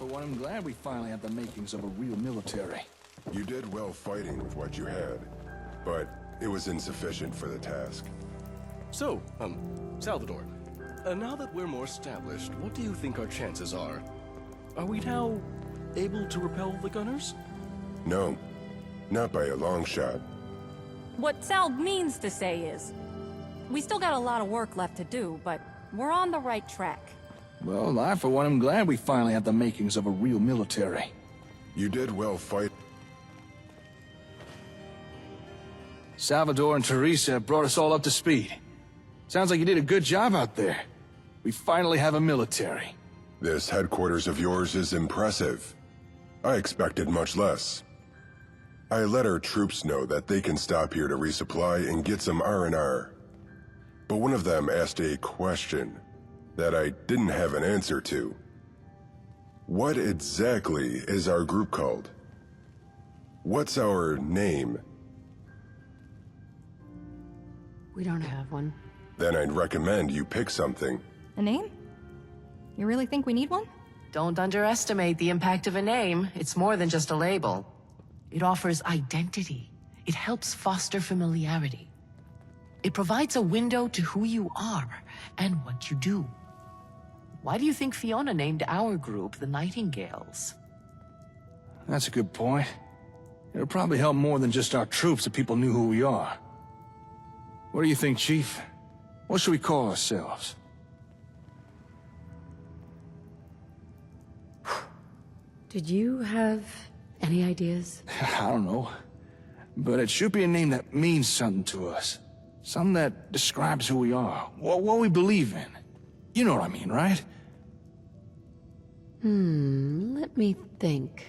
for one, am glad we finally have the makings of a real military. You did well fighting with what you had, but it was insufficient for the task. So, Salvador, now that we're more established, what do you think our chances are? Are we now able to repel the gunners? No, not by a long shot. What Sal means to say is, we still got a lot of work left to do, but we're on the right track. Well, I for one, am glad we finally have the makings of a real military. You did well fight. Salvador and Teresa brought us all up to speed. Sounds like you did a good job out there. We finally have a military. This headquarters of yours is impressive. I expected much less. I let our troops know that they can stop here to resupply and get some R&R. But one of them asked a question that I didn't have an answer to. What exactly is our group called? What's our name? We don't have one. Then I'd recommend you pick something. A name? You really think we need one? Don't underestimate the impact of a name. It's more than just a label. It offers identity. It helps foster familiarity. It provides a window to who you are and what you do. Why do you think Fiona named our group the Nightingales? That's a good point. It'll probably help more than just our troops if people knew who we are. What do you think, Chief? What should we call ourselves? Did you have any ideas? I don't know. But it should be a name that means something to us. Something that describes who we are, what we believe in. You know what I mean, right? Let me think.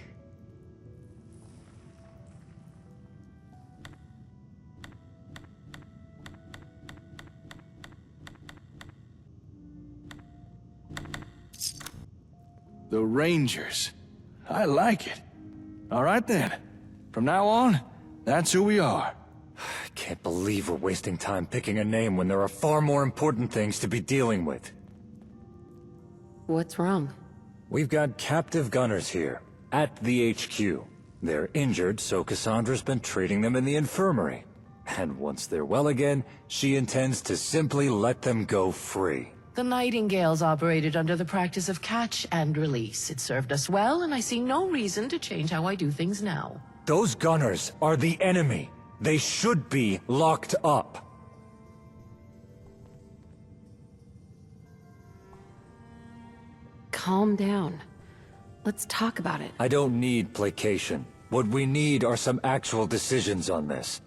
The Rangers. I like it. All right then. From now on, that's who we are. I can't believe we're wasting time picking a name when there are far more important things to be dealing with. What's wrong? We've got captive gunners here, at the HQ. They're injured, so Cassandra's been treating them in the infirmary. And once they're well again, she intends to simply let them go free. The Nightingales operated under the practice of catch and release. It served us well, and I see no reason to change how I do things now. Those gunners are the enemy. They should be locked up. Calm down. Let's talk about it. I don't need placation. What we need are some actual decisions on this.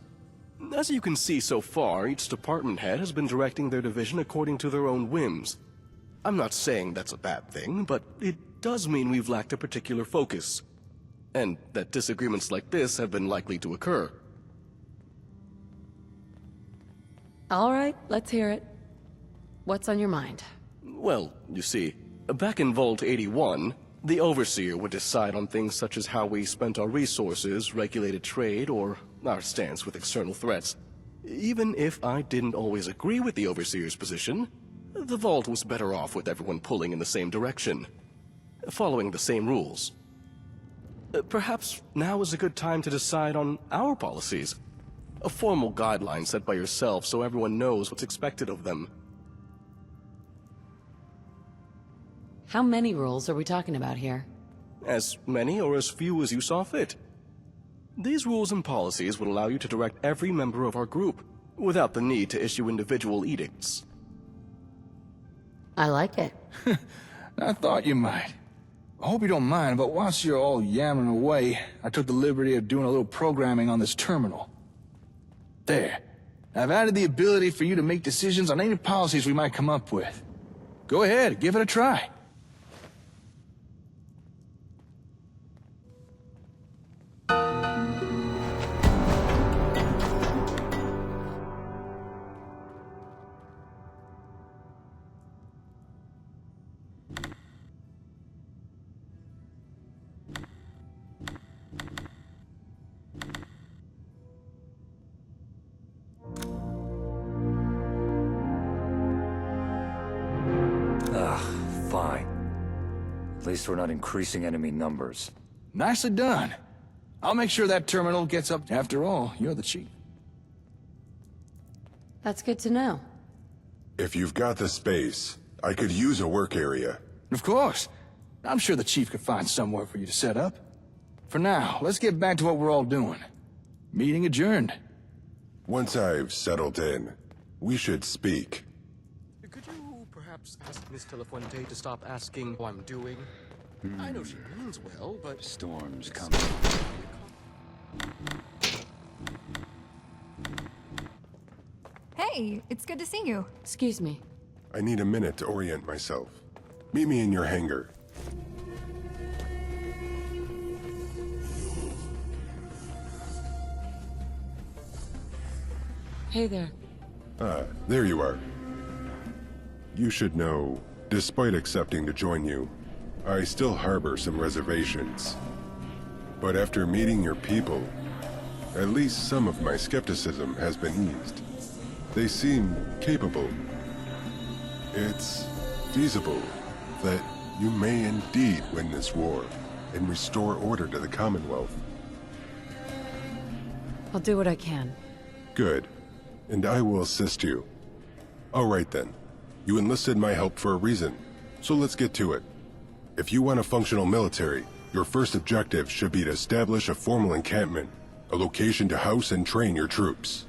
As you can see so far, each department head has been directing their division according to their own whims. I'm not saying that's a bad thing, but it does mean we've lacked a particular focus. And that disagreements like this have been likely to occur. All right, let's hear it. What's on your mind? Well, you see, back in Vault 81, the Overseer would decide on things such as how we spent our resources, regulated trade, or our stance with external threats. Even if I didn't always agree with the Overseer's position, the Vault was better off with everyone pulling in the same direction, following the same rules. Perhaps now is a good time to decide on our policies. A formal guideline set by yourself so everyone knows what's expected of them. How many rules are we talking about here? As many or as few as you saw fit. These rules and policies would allow you to direct every member of our group, without the need to issue individual edicts. I like it. I thought you might. I hope you don't mind, but whilst you're all yammering away, I took the liberty of doing a little programming on this terminal. There. I've added the ability for you to make decisions on any policies we might come up with. Go ahead, give it a try. Fine. At least we're not increasing enemy numbers. Nicely done. I'll make sure that terminal gets up. After all, you're the chief. That's good to know. If you've got the space, I could use a work area. Of course. I'm sure the chief could find somewhere for you to set up. For now, let's get back to what we're all doing. Meeting adjourned. Once I've settled in, we should speak. Could you perhaps ask Miss Telefuente to stop asking how I'm doing? I know she means well, but... Storm's coming. Hey, it's good to see you. Excuse me. I need a minute to orient myself. Meet me in your hangar. Hey there. Ah, there you are. You should know, despite accepting to join you, I still harbor some reservations. But after meeting your people, at least some of my skepticism has been eased. They seem capable. It's feasible that you may indeed win this war and restore order to the Commonwealth. I'll do what I can. Good. And I will assist you. All right then. You enlisted my help for a reason, so let's get to it. If you want a functional military, your first objective should be to establish a formal encampment, a location to house and train your troops.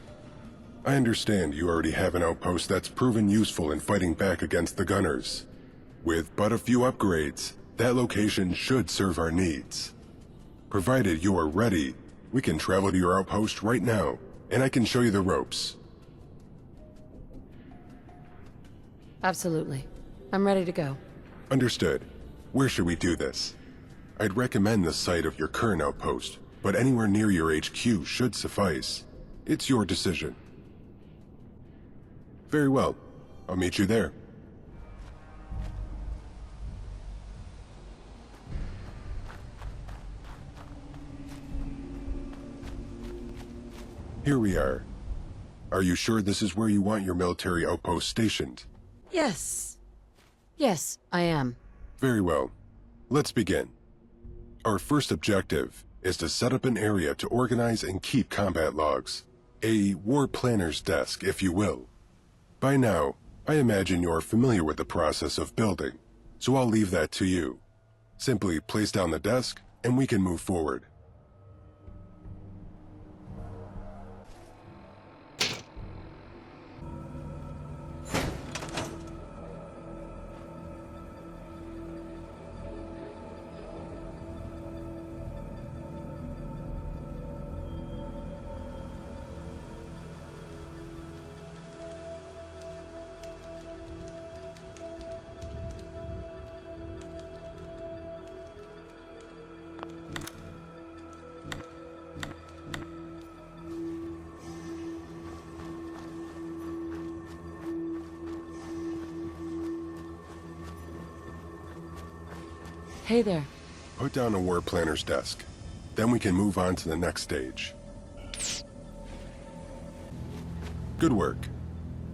I understand you already have an outpost that's proven useful in fighting back against the gunners. With but a few upgrades, that location should serve our needs. Provided you are ready, we can travel to your outpost right now, and I can show you the ropes. Absolutely. I'm ready to go. Understood. Where should we do this? I'd recommend the site of your current outpost, but anywhere near your HQ should suffice. It's your decision. Very well. I'll meet you there. Here we are. Are you sure this is where you want your military outpost stationed? Yes. Yes, I am. Very well. Let's begin. Our first objective is to set up an area to organize and keep combat logs. A war planner's desk, if you will. By now, I imagine you're familiar with the process of building, so I'll leave that to you. Simply place down the desk, and we can move forward. Hey there. Put down a war planner's desk. Then we can move on to the next stage. Good work.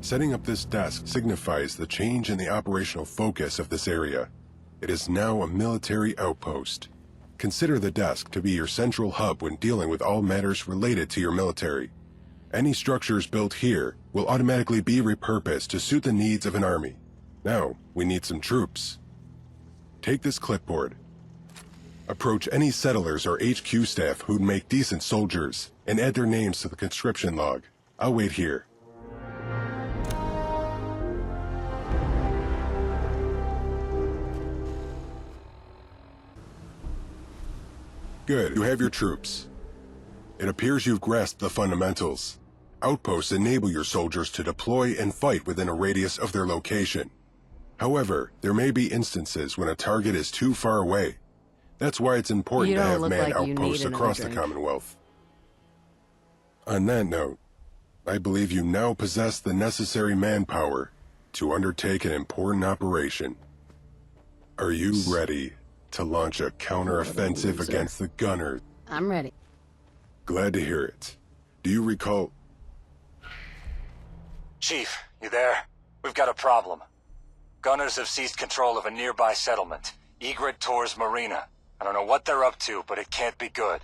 Setting up this desk signifies the change in the operational focus of this area. It is now a military outpost. Consider the desk to be your central hub when dealing with all matters related to your military. Any structures built here will automatically be repurposed to suit the needs of an army. Now, we need some troops. Take this clipboard. Approach any settlers or HQ staff who'd make decent soldiers, and add their names to the conscription log. I'll wait here. Good, you have your troops. It appears you've grasped the fundamentals. Outposts enable your soldiers to deploy and fight within a radius of their location. However, there may be instances when a target is too far away. That's why it's important to have manned outposts across the Commonwealth. On that note, I believe you now possess the necessary manpower to undertake an important operation. Are you ready to launch a counter-offensive against the gunners? I'm ready. Glad to hear it. Do you recall... Chief, you there? We've got a problem. Gunners have seized control of a nearby settlement. Egret tours Marina. I don't know what they're up to, but it can't be good.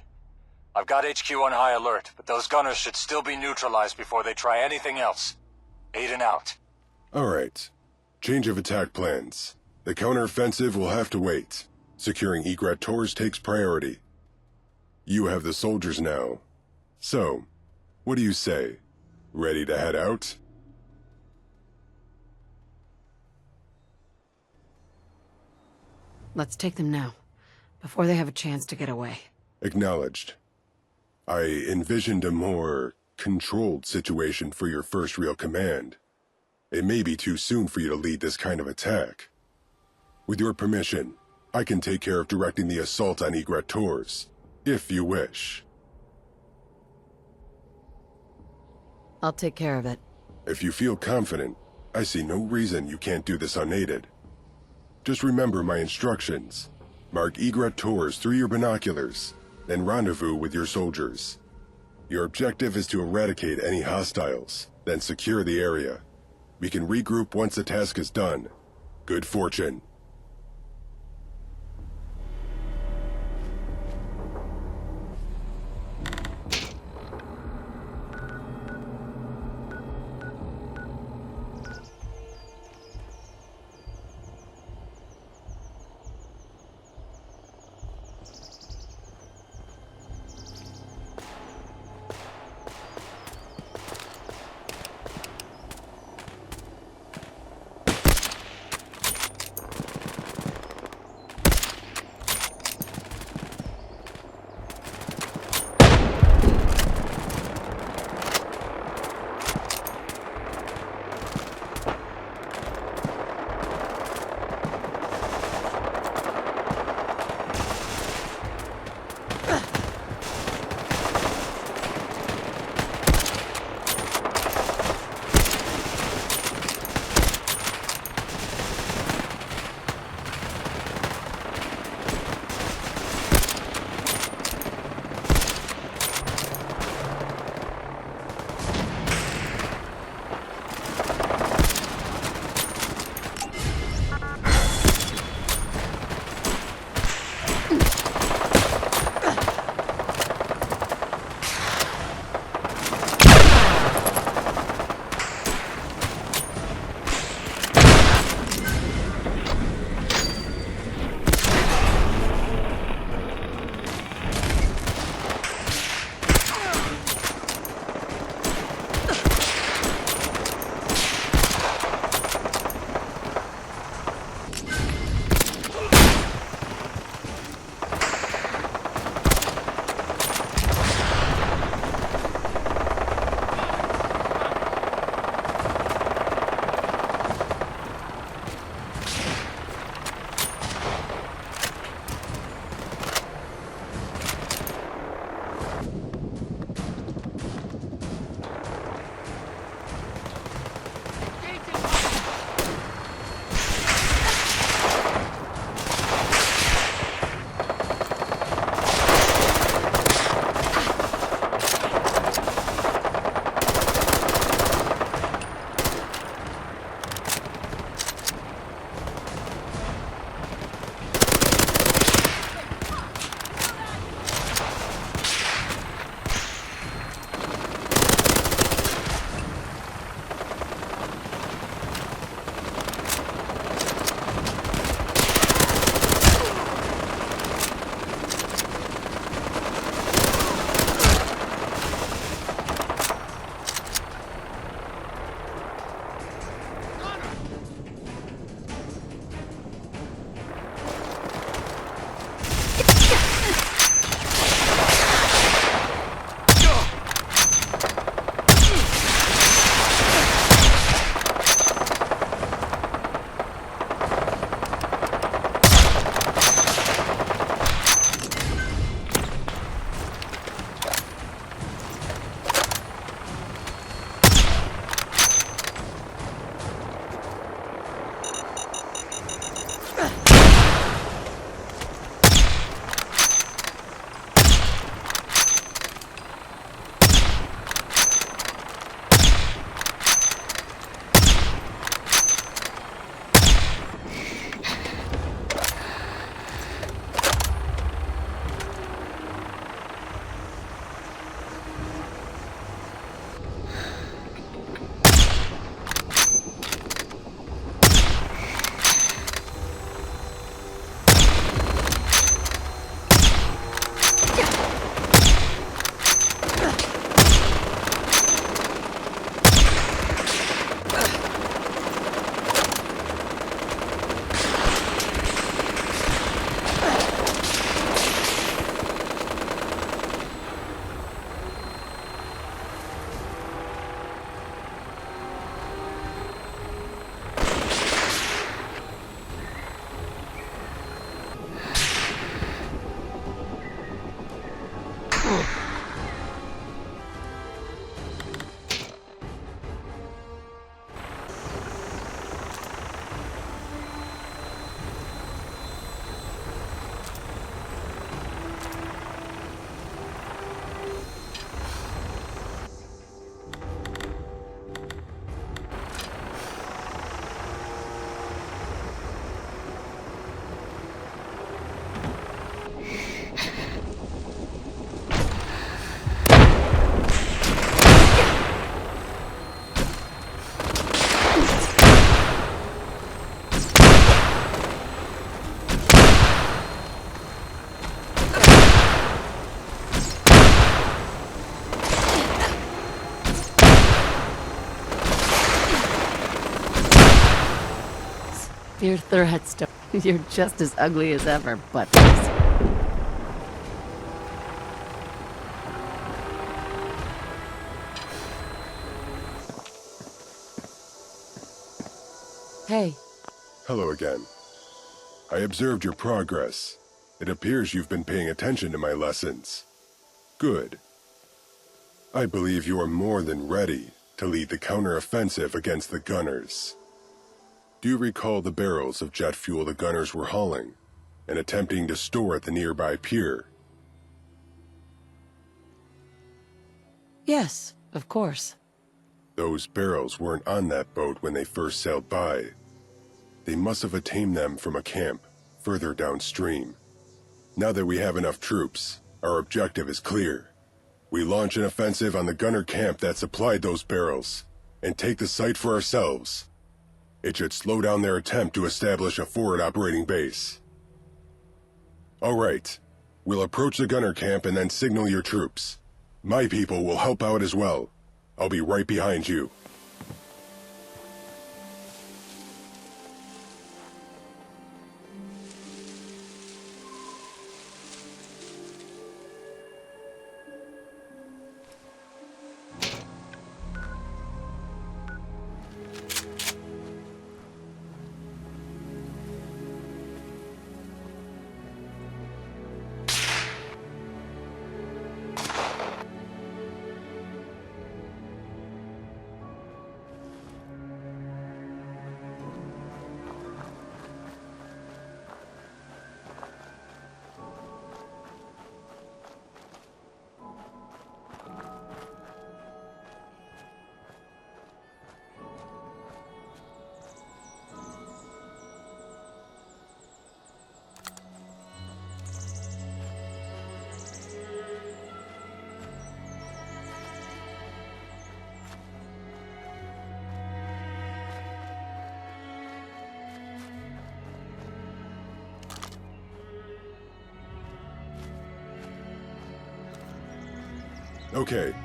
I've got HQ on high alert, but those gunners should still be neutralized before they try anything else. Aiden out. Alright. Change of attack plans. The counteroffensive will have to wait. Securing egret tours takes priority. You have the soldiers now. So, what do you say? Ready to head out? Let's take them now, before they have a chance to get away. Acknowledged. I envisioned a more controlled situation for your first real command. It may be too soon for you to lead this kind of attack. With your permission, I can take care of directing the assault on egret tours, if you wish. I'll take care of it. If you feel confident, I see no reason you can't do this unaided. Just remember my instructions. Mark egret tours through your binoculars, then rendezvous with your soldiers. Your objective is to eradicate any hostiles, then secure the area. We can regroup once the task is done. Good fortune. Dear Threadstone, you're just as ugly as ever, but... Hey, Hello again. I observed your progress. It appears you've been paying attention to my lessons. Good. I believe you are more than ready to lead the counter-offensive against the gunners. Do you recall the barrels of jet fuel the gunners were hauling and attempting to store at the nearby pier? yes, of course. Those barrels weren't on that boat when they first sailed by. They must have obtained them from a camp further downstream. Now that we have enough troops, our objective is clear. We launch an offensive on the gunner camp that supplied those barrels and take the site for ourselves. It should slow down their attempt to establish a forward operating base. All right, we'll approach the gunner camp and then signal your troops. My people will help out as well. I'll be right behind you. Okay,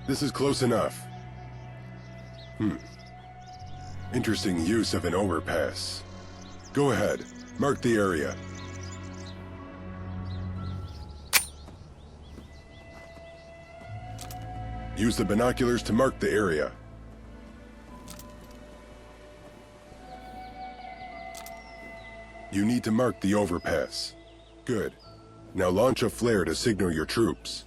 this is close enough. Interesting use of an overpass. Go ahead, mark the area. Use the binoculars to mark the area. You need to mark the overpass. Good. Now launch a flare to signal your troops.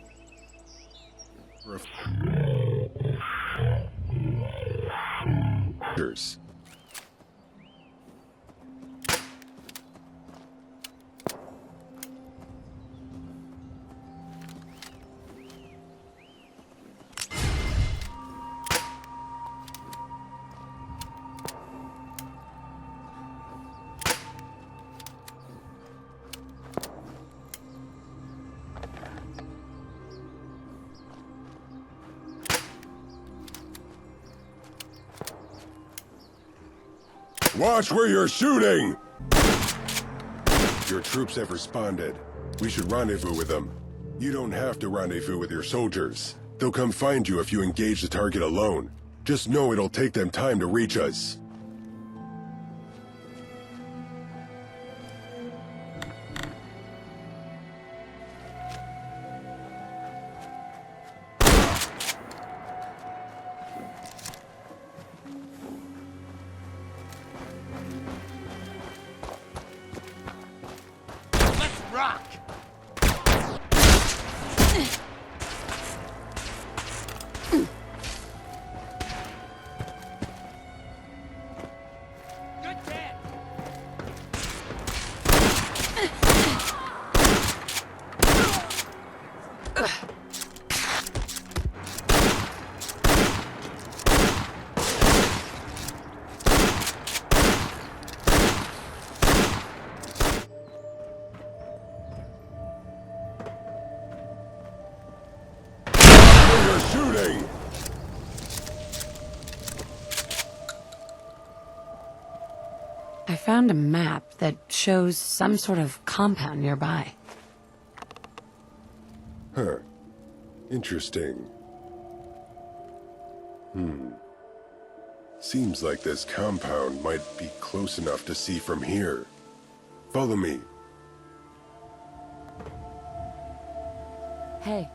Watch where you're shooting! Your troops have responded. We should rendezvous with them. You don't have to rendezvous with your soldiers. They'll come find you if you engage the target alone. Just know it'll take them time to reach us. You're shooting! I found a map that shows some sort of compound nearby. Huh. Interesting. Seems like this compound might be close enough to see from here. Follow me. Hey,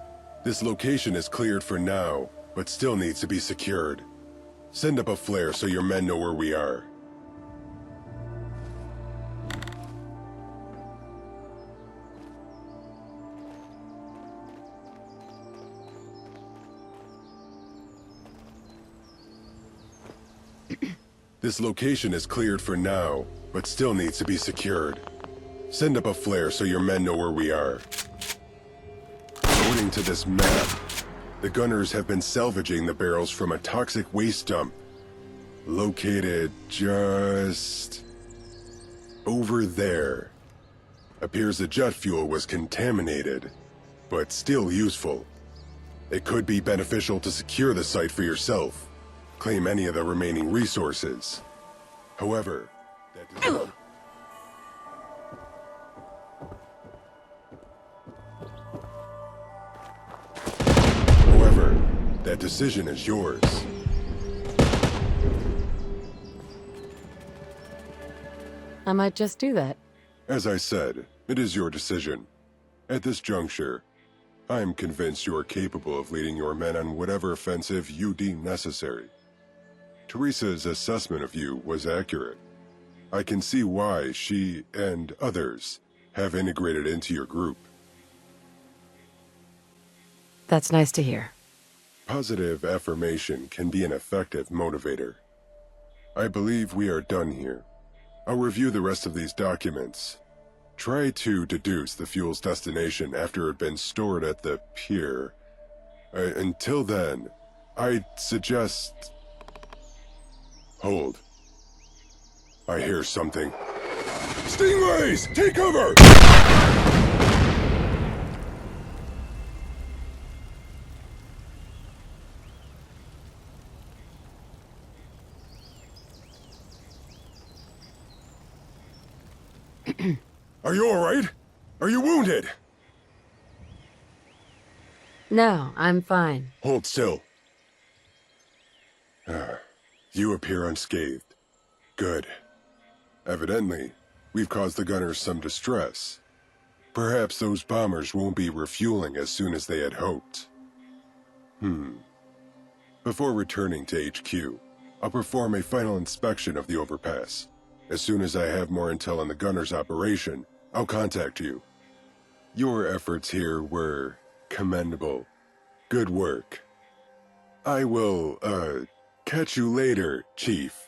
This location is cleared for now, but still needs to be secured. Send up a flare so your men know where we are. This location is cleared for now, but still needs to be secured. Send up a flare so your men know where we are. According to this map, the gunners have been salvaging the barrels from a toxic waste dump located just over there. Appears the jet fuel was contaminated, but still useful. It could be beneficial to secure the site for yourself. Claim any of the remaining resources. However, that decision is yours. I might just do that. As I said, it is your decision. At this juncture, I am convinced you are capable of leading your men on whatever offensive you deem necessary. Teresa's assessment of you was accurate. I can see why she and others have integrated into your group. That's nice to hear. Positive affirmation can be an effective motivator. I believe we are done here. I'll review the rest of these documents. Try to deduce the fuel's destination after it had been stored at the pier. Until then, I'd suggest... Hold. I hear something. Stingrays! Take cover! Are you alright? Are you wounded? No, I'm fine. Hold still. You appear unscathed. Good. Evidently, we've caused the gunners some distress. Perhaps those bombers won't be refueling as soon as they had hoped. Before returning to HQ, I'll perform a final inspection of the overpass. As soon as I have more intel on the gunners' operation, I'll contact you. Your efforts here were commendable. Good work. I will, catch you later, Chief.